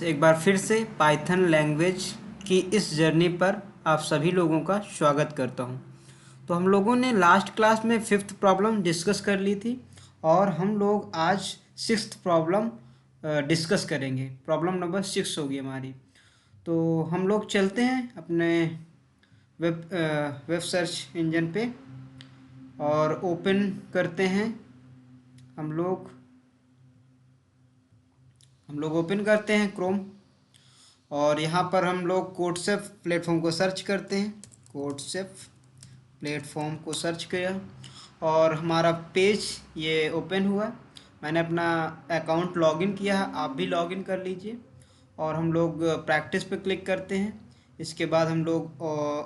एक बार फिर से पाइथन लैंग्वेज की इस जर्नी पर आप सभी लोगों का स्वागत करता हूं। तो हम लोगों ने लास्ट क्लास में 5th प्रॉब्लम डिस्कस कर ली थी और हम लोग आज 6th प्रॉब्लम डिस्कस करेंगे। प्रॉब्लम नंबर 6 होगी हमारी। तो हम लोग चलते हैं अपने वेब सर्च इंजन पे और ओपन करते हैं। हम लोग ओपन करते हैं क्रोम और यहाँ पर हम लोग कोडसेफ प्लेटफॉर्म को सर्च करते हैं। कोडसेफ प्लेटफॉर्म को सर्च किया और हमारा पेज ये ओपन हुआ। मैंने अपना अकाउंट लॉगिन किया है, आप भी लॉगिन कर लीजिए। और हम लोग प्रैक्टिस पे क्लिक करते हैं। इसके बाद हम लोग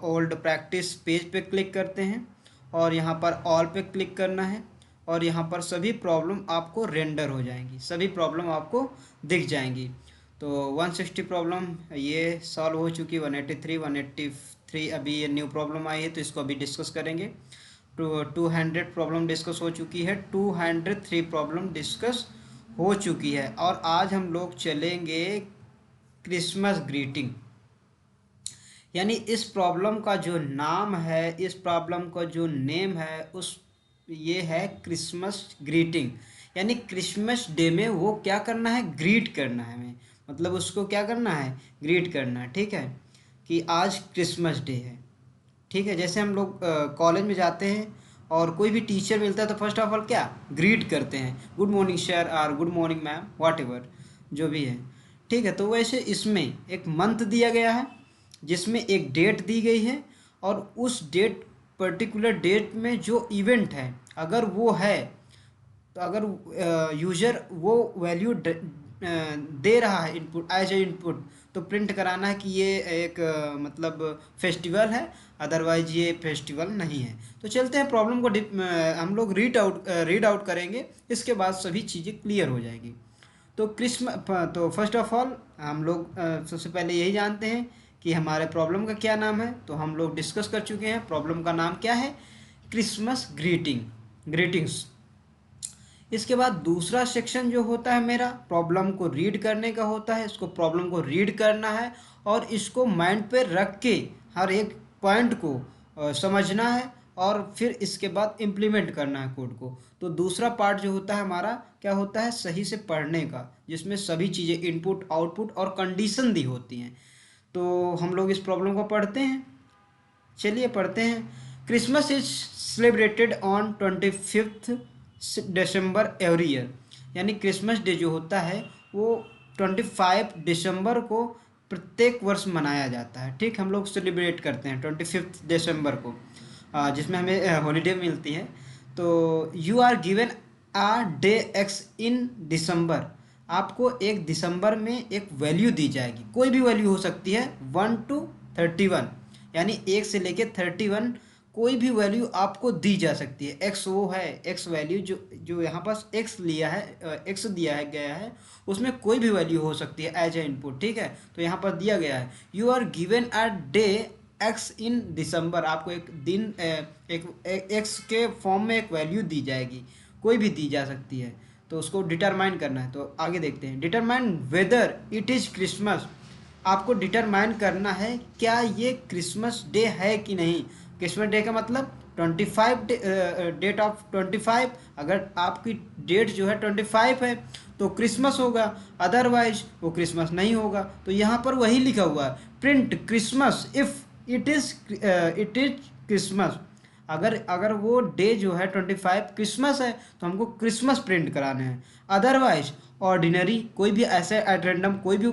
ओल्ड प्रैक्टिस पेज पे क्लिक करते हैं और यहाँ पर ऑल पे क्लिक करना है और यहाँ पर सभी प्रॉब्लम आपको रेंडर हो जाएंगी, सभी प्रॉब्लम आपको दिख जाएंगी। तो 160 प्रॉब्लम ये सॉल्व हो चुकी, 183 अभी ये न्यू प्रॉब्लम आई है तो इसको अभी डिस्कस करेंगे। 200 प्रॉब्लम डिस्कस हो चुकी है, 203 प्रॉब्लम डिस्कस हो चुकी है। और आज हम लोग चलेंगे क्रिसमस ग्रीटिंग, यानी इस प्रॉब्लम का जो नाम है, इस प्रॉब्लम का जो नेम है उस ये है क्रिसमस ग्रीटिंग। यानी क्रिसमस डे में वो क्या करना है, ग्रीट करना है हमें, मतलब उसको क्या करना है, ग्रीट करना है। ठीक है कि आज क्रिसमस डे है। ठीक है, जैसे हम लोग कॉलेज में जाते हैं और कोई भी टीचर मिलता है तो फर्स्ट ऑफ ऑल क्या ग्रीट करते हैं, गुड मॉर्निंग सर और good morning ma'am, what ever जो भी है। ठीक है, तो वैसे इसमें एक मंथ दिया गया है जिसमें एक डेट दी गई है और उस डेट पर्टिकुलर डेट में जो इवेंट है अगर वो है तो अगर यूजर वो वैल्यू दे रहा है इनपुट एज ए इनपुट तो प्रिंट कराना है कि ये एक मतलब फेस्टिवल है, अदरवाइज ये फेस्टिवल नहीं है। तो चलते हैं प्रॉब्लम को हम लोग रीड आउट करेंगे, इसके बाद सभी चीज़ें क्लियर हो जाएगी। तो तो फर्स्ट ऑफ ऑल हम लोग सबसे पहले यही जानते हैं कि हमारे प्रॉब्लम का क्या नाम है। तो हम लोग डिस्कस कर चुके हैं प्रॉब्लम का नाम क्या है, क्रिसमस ग्रीटिंग्स। इसके बाद दूसरा सेक्शन जो होता है मेरा प्रॉब्लम को रीड करने का होता है। इसको प्रॉब्लम को रीड करना है और इसको माइंड पे रख के हर एक पॉइंट को समझना है और फिर इसके बाद इम्प्लीमेंट करना है कोड को। तो दूसरा पार्ट जो होता है हमारा क्या होता है, सही से पढ़ने का, जिसमें सभी चीज़ें इनपुट आउटपुट और कंडीशन दी होती हैं। तो हम लोग इस प्रॉब्लम को पढ़ते हैं, चलिए पढ़ते हैं। Christmas is celebrated on 25th December every year. यानी क्रिसमस डे जो होता है वो 25 दिसंबर को प्रत्येक वर्ष मनाया जाता है। ठीक, हम लोग सेलिब्रेट करते हैं 25 दिसंबर को, जिसमें हमें हॉलीडे मिलती है। तो you are given a day x in December, आपको एक दिसंबर में एक वैल्यू दी जाएगी, कोई भी वैल्यू हो सकती है 1 to 31, यानी 1 से लेके 31 कोई भी वैल्यू आपको दी जा सकती है। एक्स वो है, एक्स वैल्यू जो यहाँ पास एक्स लिया है, एक्स दिया है गया है, उसमें कोई भी वैल्यू हो सकती है एज ए इनपुट। ठीक है, तो यहाँ पर दिया गया है you are given a day x in December, आपको एक दिन एक एक्स के फॉर्म में एक वैल्यू दी जाएगी, कोई भी दी जा सकती है। तो उसको डिटरमाइन करना है। तो आगे देखते हैं, determine whether it is Christmas, आपको डिटरमाइन करना है क्या ये क्रिसमस डे है कि नहीं। क्रिसमस डे का मतलब 25 डेट ऑफ 25, अगर आपकी डेट जो है 25 है तो क्रिसमस होगा, अदरवाइज वो क्रिसमस नहीं होगा। तो यहाँ पर वही लिखा हुआ है, print Christmas if it is Christmas. अगर वो डे जो है 25 क्रिसमस है तो हमको क्रिसमस प्रिंट कराने हैं, अदरवाइज ऑर्डिनरी कोई भी ऐसे एट रेंडम कोई भी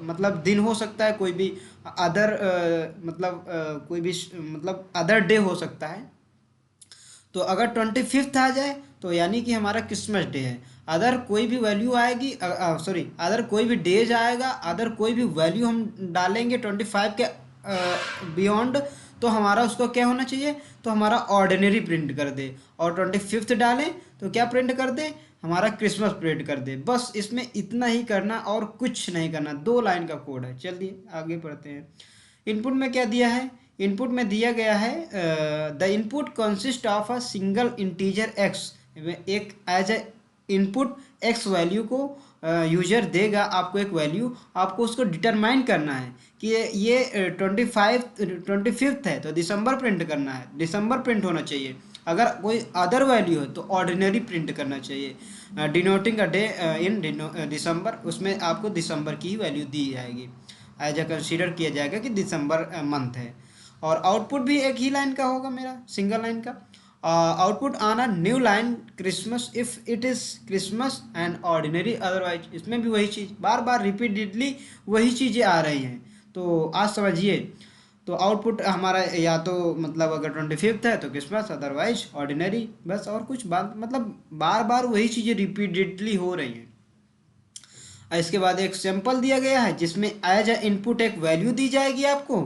मतलब दिन हो सकता है, कोई भी अदर कोई भी मतलब अदर डे हो सकता है। तो अगर 25 आ जाए तो यानी कि हमारा क्रिसमस डे है। अदर कोई भी वैल्यू आएगी, अदर कोई भी डेज आएगा, अदर कोई भी वैल्यू हम डालेंगे 25 के बियॉन्ड, तो हमारा उसको क्या होना चाहिए, तो हमारा ऑर्डिनरी प्रिंट कर दे। और 25 डालें तो क्या प्रिंट कर दे, हमारा क्रिसमस प्रिंट कर दे। बस इसमें इतना ही करना और कुछ नहीं करना, 2 लाइन का कोड है। चलिए आगे पढ़ते हैं। इनपुट में क्या दिया है, इनपुट में दिया गया है the input consist of a single integer x, एक as a input x value को यूजर देगा आपको एक वैल्यू, आपको उसको डिटरमाइन करना है कि ये 25th है तो दिसंबर प्रिंट करना है, दिसंबर प्रिंट होना चाहिए। अगर कोई अदर वैल्यू है तो ऑर्डिनरी प्रिंट करना चाहिए। डिनोटिंग अ डे इन दिसंबर, उसमें आपको दिसंबर की ही वैल्यू दी जाएगी, एज अ कंसीडर किया जाएगा कि दिसंबर मंथ है। और आउटपुट भी एक ही लाइन का होगा, मेरा सिंगल लाइन का। आउटपुट आना new line Christmas if it is Christmas and ordinary otherwise, इसमें भी वही चीज़ बार बार रिपीटेडली वही चीज़ें आ रही हैं। तो आज समझिए, तो आउटपुट हमारा या तो मतलब अगर 25th है तो क्रिसमस, अदरवाइज ऑर्डिनरी, बस। और कुछ बात मतलब बार बार वही चीज़ें रिपीटेडली हो रही हैं। इसके बाद एक सैंपल दिया गया है जिसमें एज अ इनपुट एक वैल्यू दी जाएगी आपको।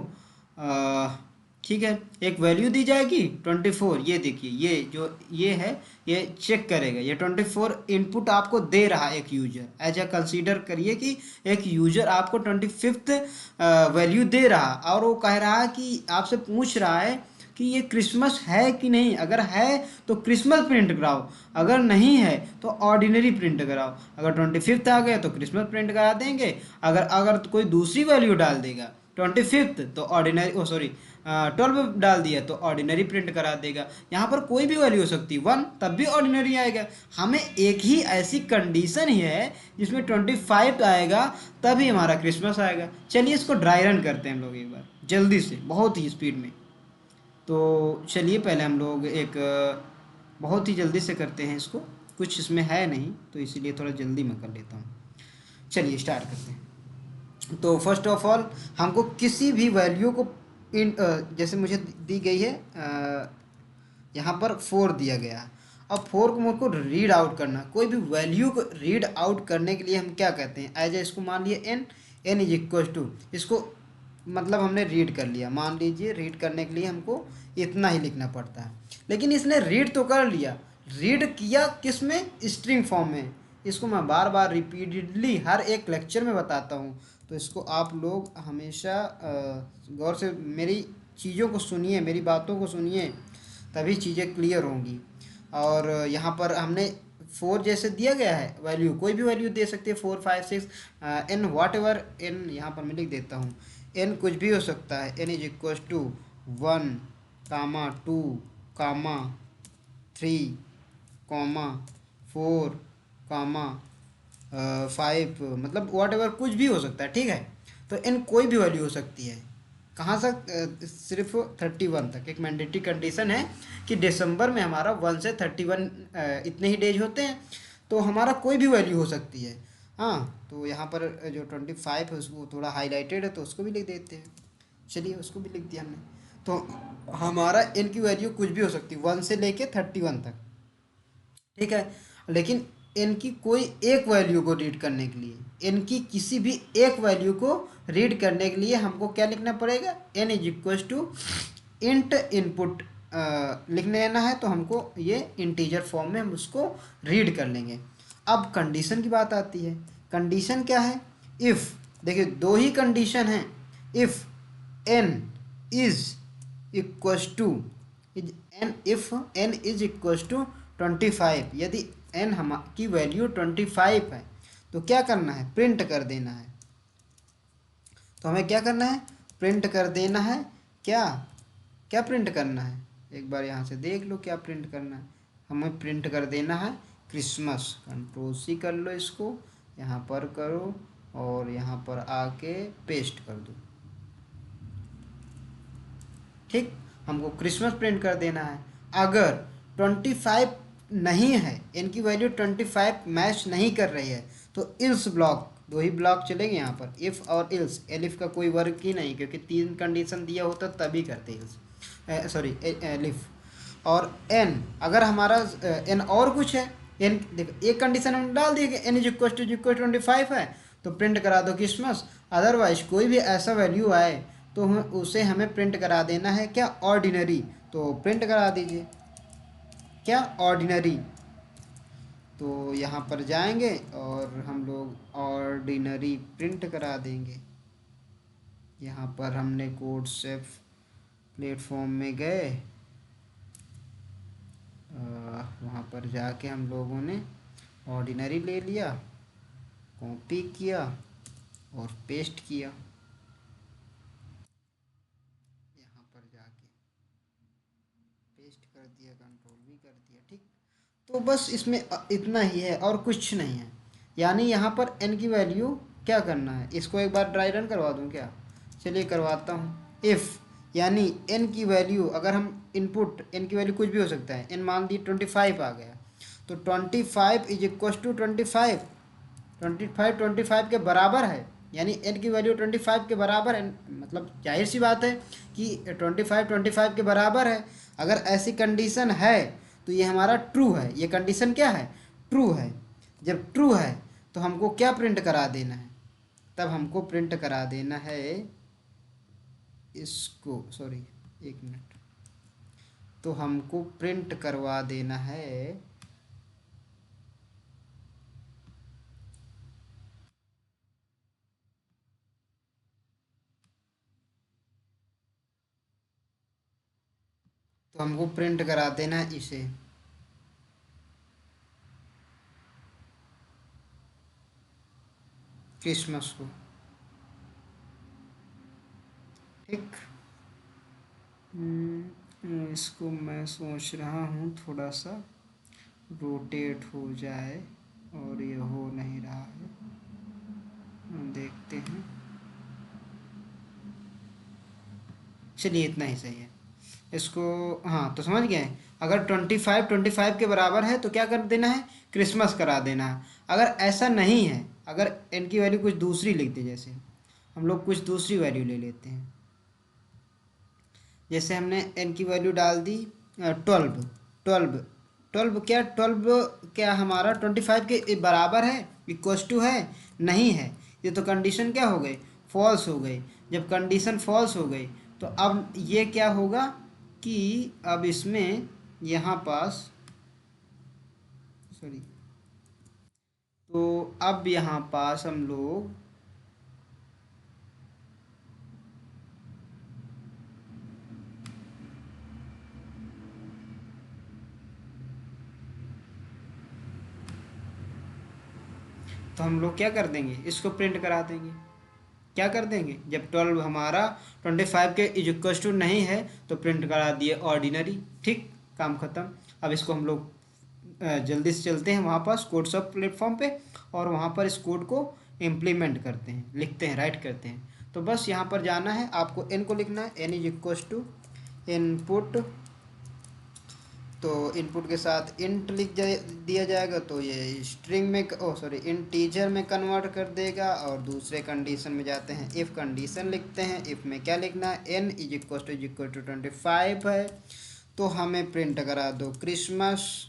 ठीक है, एक वैल्यू दी जाएगी 24। ये देखिए, ये जो ये है ये चेक करेगा, ये 24 इनपुट आपको दे रहा है एक यूजर। एज अ कंसीडर करिए कि एक यूजर आपको 25th वैल्यू दे रहा, और वो कह रहा है कि आपसे पूछ रहा है कि ये क्रिसमस है कि नहीं। अगर है तो क्रिसमस प्रिंट कराओ, अगर नहीं है तो ऑर्डिनरी प्रिंट कराओ। अगर 25th आ गया तो क्रिसमस प्रिंट करा देंगे। अगर अगर तो कोई दूसरी वैल्यू डाल देगा 25th तो ऑर्डिनरी, ओ सॉरी 12 डाल दिया तो ऑर्डिनरी प्रिंट करा देगा। यहाँ पर कोई भी वैल्यू हो सकती है, 1 तब भी ऑर्डिनरी आएगा। हमें एक ही ऐसी कंडीशन ही है जिसमें 25 आएगा तभी हमारा क्रिसमस आएगा। चलिए इसको ड्राई रन करते हैं हम लोग एक बार जल्दी से, बहुत ही स्पीड में। तो चलिए पहले हम लोग एक बहुत ही जल्दी से करते हैं इसको, कुछ इसमें है नहीं तो इसीलिए थोड़ा जल्दी में कर लेता हूँ। चलिए स्टार्ट करते हैं। तो फर्स्ट ऑफ ऑल हमको किसी भी वैल्यू को जैसे मुझे दी गई है, यहाँ पर 4 दिया गया है। अब 4 को मुझको रीड आउट करना, कोई भी वैल्यू को रीड आउट करने के लिए हम क्या कहते हैं, एज ए इसको मान लिए एन इज इक्वल टू, इसको मतलब हमने रीड कर लिया, मान लीजिए रीड करने के लिए हमको इतना ही लिखना पड़ता है। लेकिन इसने रीड तो कर लिया, रीड किया किस में, स्ट्रिंग फॉर्म में। इसको मैं बार बार रिपीटेडली हर एक लेक्चर में बताता हूँ, तो इसको आप लोग हमेशा गौर से मेरी चीज़ों को सुनिए, मेरी बातों को सुनिए, तभी चीज़ें क्लियर होंगी। और यहाँ पर हमने 4 जैसे दिया गया है वैल्यू, कोई भी वैल्यू दे सकते हैं, 4 5 6 एन वाट एवर एन, यहाँ पर मैं लिख देता हूँ एन कुछ भी हो सकता है। N is equal to 1 comma 2 comma 3 comma 4 comma 5, मतलब वाट एवर कुछ भी हो सकता है, ठीक है। तो एन कोई भी वैल्यू हो सकती है, कहाँ तक, सिर्फ 31 तक। एक मैंडेटरी कंडीशन है कि दिसंबर में हमारा 1 से 31 इतने ही डेज होते हैं, तो हमारा कोई भी वैल्यू हो सकती है। हाँ, तो यहाँ पर जो 25 है उसको थोड़ा हाईलाइटेड है तो उसको भी लिख देते हैं। चलिए उसको भी लिख दिया हमने। तो हमारा एन की वैल्यू कुछ भी हो सकती है 1 से लेके 31 तक, ठीक है। लेकिन एन की कोई एक वैल्यू को रीड करने के लिए, एन की किसी भी एक वैल्यू को रीड करने के लिए हमको क्या लिखना पड़ेगा, N is equal to int input लिखने लेना है, तो हमको ये इंटीजर फॉर्म में हम उसको रीड कर लेंगे। अब कंडीशन की बात आती है। कंडीशन क्या है, इफ़, देखिए दो ही कंडीशन है, if N is equals to N, if N is equals to 25, यदि एन हम की वैल्यू 25 है तो क्या करना है, प्रिंट कर देना है। तो हमें क्या करना है, प्रिंट कर देना है। क्या क्या प्रिंट करना है, एक बार यहाँ से देख लो क्या प्रिंट करना है। हमें प्रिंट कर देना है क्रिसमस। कंट्रोल सी कर लो, इसको यहाँ पर करो और यहाँ पर आके पेस्ट कर दो, ठीक। हमको क्रिसमस प्रिंट कर देना है। अगर 25 नहीं है, इनकी वैल्यू 25 मैच नहीं कर रही है, तो इल्स ब्लॉक, दो ही ब्लॉक चलेंगे यहाँ पर, इफ़ और इल्स। एलिफ का कोई वर्क ही नहीं, क्योंकि 3 कंडीशन दिया होता तभी करते इल्स, सॉरी एलिफ। और एन, अगर हमारा एन और कुछ है, एन देखो एक कंडीशन हम डाल दिए कि एन इज इक्व टू 25 है तो प्रिंट करा दो क्रिसमस। अदरवाइज कोई भी ऐसा वैल्यू आए तो उसे हमें प्रिंट करा देना है क्या, ऑर्डिनरी। तो प्रिंट करा दीजिए क्या, ऑर्डिनरी। तो यहाँ पर जाएंगे और हम लोग ऑर्डिनरी प्रिंट करा देंगे। यहाँ पर हमने कोड सेफ प्लेटफॉर्म में गए, वहाँ पर जाके हम लोगों ने ऑर्डिनरी ले लिया कॉपी किया और पेस्ट किया यहाँ पर जाके, पेस्ट कर दिया, कंट्रोल भी कर दिया। ठीक, तो बस इसमें इतना ही है और कुछ नहीं है। यानी यहाँ पर n की वैल्यू क्या करना है, इसको एक बार ड्राई रन करवा दूँ क्या? चलिए करवाता हूँ। इफ़ यानी n की वैल्यू, अगर हम इनपुट n की वैल्यू कुछ भी हो सकता है, n मान दी 25 आ गया, तो 25 इज इक्व टू 25 के बराबर है। यानी n की वैल्यू 25 के बराबर है, मतलब जाहिर सी बात है कि 25 के बराबर है। अगर ऐसी कंडीशन है तो ये हमारा ट्रू है। ये कंडीशन क्या है? ट्रू है। जब ट्रू है तो हमको क्या प्रिंट करा देना है? तब हमको प्रिंट करा देना है इसको, सॉरी एक मिनट, तो हमको प्रिंट करवा देना है तो हमको प्रिंट करा देना है इसे, क्रिसमस को। ठीक, इसको मैं सोच रहा हूँ थोड़ा सा रोटेट हो जाए, और ये हो नहीं रहा है, देखते हैं। चलिए इतना ही सही है इसको। हाँ, तो समझ गए। अगर 25 के बराबर है तो क्या कर देना है? क्रिसमस करा देना है। अगर ऐसा नहीं है, अगर n की वैल्यू कुछ दूसरी लिख दे, जैसे हम लोग कुछ दूसरी वैल्यू ले लेते हैं, जैसे हमने n की वैल्यू डाल दी 12। 12 क्या हमारा 25 के बराबर है, इक्वस टू है? नहीं है। ये तो कंडीशन क्या हो गई? फॉल्स हो गई। जब कंडीशन फॉल्स हो गई तो अब ये क्या होगा कि अब इसमें यहाँ पास, सॉरी, तो अब यहाँ पास हम लोग क्या कर देंगे? इसको प्रिंट करा देंगे। क्या कर देंगे? जब 12 हमारा 25 के इज इक्वल टू नहीं है तो प्रिंट करा दिए ऑर्डिनरी। ठीक, काम ख़त्म। अब इसको हम लोग जल्दी से चलते हैं वहाँ पास कोडसॉफ्ट प्लेटफॉर्म पे, और वहाँ पर इस कोड को इम्प्लीमेंट करते हैं, लिखते हैं, राइट करते हैं। तो बस यहाँ पर जाना है, आपको n को लिखना है, n is equal to input, तो इनपुट के साथ इंट दिया जाएगा, तो ये स्ट्रिंग में, ओ सॉरी, इंटीजर में कन्वर्ट कर देगा। और दूसरे कंडीशन में जाते हैं, इफ़ कंडीशन लिखते हैं। इफ़ में क्या लिखना है? n इज इक्वल टू 25 है, तो हमें प्रिंट करा दो क्रिसमस।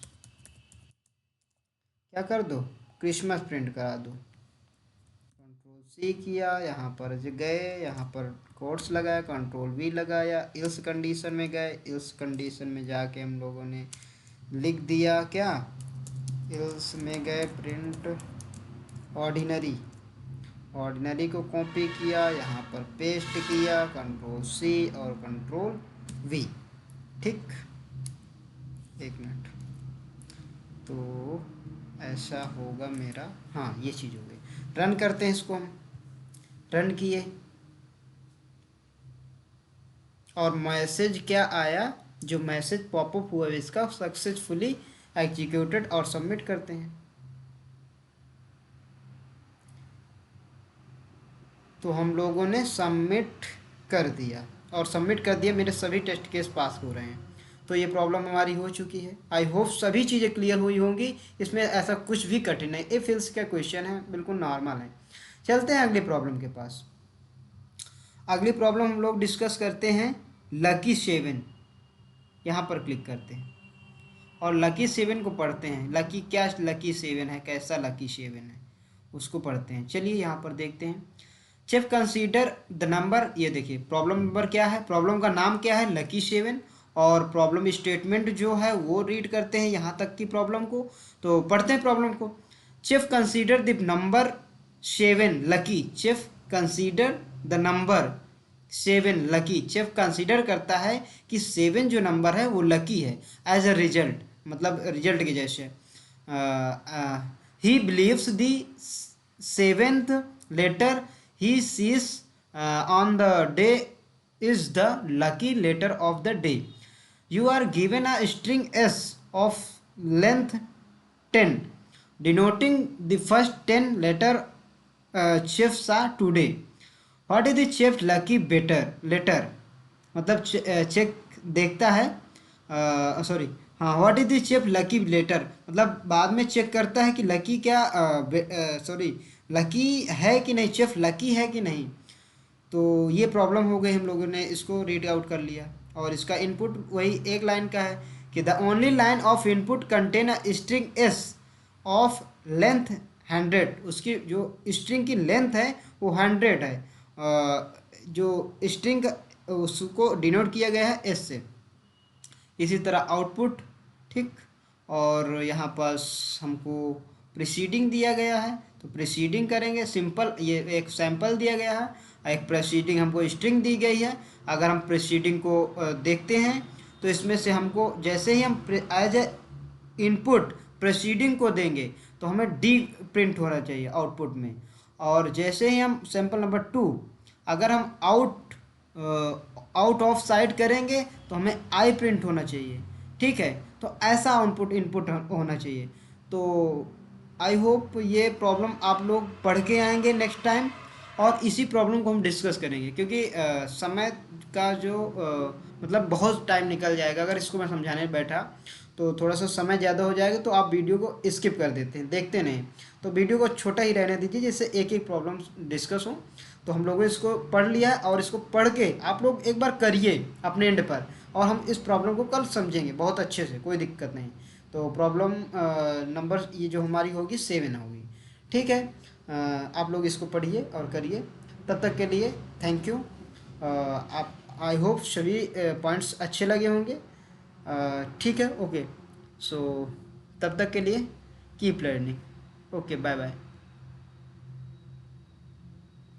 क्या कर दो? क्रिसमस प्रिंट करा दो। कंट्रोल सी किया, यहाँ पर गए, यहाँ पर कोट्स लगाया, कंट्रोल वी लगाया, इल्स कंडीशन में गए, इल्स कंडीशन में जाके हम लोगों ने लिख दिया क्या? इल्स में गए, प्रिंट ऑर्डिनरी, ऑर्डिनरी को कॉपी किया, यहाँ पर पेस्ट किया, कंट्रोल सी और कंट्रोल वी। ठीक, एक मिनट, तो ऐसा होगा मेरा, हाँ ये चीज़ हो गई। रन करते हैं इसको हम। रन किए और मैसेज क्या आया? जो मैसेज पॉपअप हुआ है इसका सक्सेसफुली एग्जीक्यूटेड, और सबमिट करते हैं। तो हम लोगों ने सबमिट कर दिया, और सबमिट कर दिया, मेरे सभी टेस्ट केस पास हो रहे हैं। तो ये प्रॉब्लम हमारी हो चुकी है। आई होप सभी चीज़ें क्लियर हुई होंगी, इसमें ऐसा कुछ भी कठिन नहीं। इफ इल्स का क्वेश्चन है, बिल्कुल नॉर्मल है। चलते हैं अगली प्रॉब्लम के पास। अगली प्रॉब्लम हम लोग डिस्कस करते हैं लकी 7। यहाँ पर क्लिक करते हैं और लकी 7 को पढ़ते हैं। लकी क्या लकी 7 है, कैसा लकी 7 है, उसको पढ़ते हैं। चलिए यहाँ पर देखते हैं। चेफ कंसीडर द नंबर, ये देखिए प्रॉब्लम नंबर क्या है, प्रॉब्लम का नाम क्या है? लकी 7। और प्रॉब्लम स्टेटमेंट जो है वो रीड करते हैं यहाँ तक की प्रॉब्लम को। तो पढ़ते हैं प्रॉब्लम को। Chef consider the number 7 lucky, chef consider the number 7 lucky, chef consider करता है कि 7 जो नंबर है वो लकी है। एज अ रिजल्ट, मतलब रिजल्ट के जैसे, he believes the seventh letter he sees on the day is the lucky letter of the day. You are given a string s of length 10 denoting the first 10 letter chiefs are today. What is the chief lucky better letter? मतलब check देखता है, sorry, हाँ, what is the chip lucky letter, मतलब बाद में check करता है कि लकी क्या, सॉरी, लकी है कि नहीं, चिप लकी है कि नहीं। तो ये प्रॉब्लम हो गई, हम लोगों ने इसको रीड आउट कर लिया। और इसका इनपुट वही एक लाइन का है कि the only line of input contain a string S of length 100। उसकी जो स्ट्रिंग की लेंथ है वो 100 है, जो स्ट्रिंग उसको डिनोट किया गया है एस से। इसी तरह आउटपुट, ठीक। और यहाँ पास हमको प्रीसीडिंग दिया गया है, तो प्रीसीडिंग करेंगे सिंपल, ये एक सैंपल दिया गया है, एक प्रीसीडिंग हमको स्ट्रिंग दी गई है। अगर हम प्रीसीडिंग को देखते हैं तो इसमें से हमको जैसे ही हम एज ए इनपुट प्रीसीडिंग को देंगे तो हमें डी प्रिंट होना चाहिए आउटपुट में। और जैसे ही हम सैंपल नंबर 2 अगर हम आउट ऑफ साइड करेंगे तो हमें आई प्रिंट होना चाहिए, ठीक है। तो ऐसा आउटपुट इनपुट होना चाहिए। तो आई होप ये प्रॉब्लम आप लोग पढ़ के आएंगे नेक्स्ट टाइम, और इसी प्रॉब्लम को हम डिस्कस करेंगे, क्योंकि समय का जो मतलब बहुत टाइम निकल जाएगा अगर इसको मैं समझाने बैठा, तो थोड़ा सा समय ज़्यादा हो जाएगा, तो आप वीडियो को स्किप कर देते हैं, देखते नहीं। तो वीडियो को छोटा ही रहने दीजिए जिससे एक एक प्रॉब्लम डिस्कस हो। तो हम लोगों ने इसको पढ़ लिया है, और इसको पढ़ के आप लोग एक बार करिए अपने एंड पर, और हम इस प्रॉब्लम को कल समझेंगे बहुत अच्छे से, कोई दिक्कत नहीं। तो प्रॉब्लम नंबर ये जो हमारी होगी 7 होगी, ठीक है। आप लोग इसको पढ़िए और करिए। तब तक के लिए थैंक यू। आप आई होप सभी पॉइंट्स अच्छे लगे होंगे, ठीक है, ओके। सो तब तक के लिए keep learning, okay, bye bye.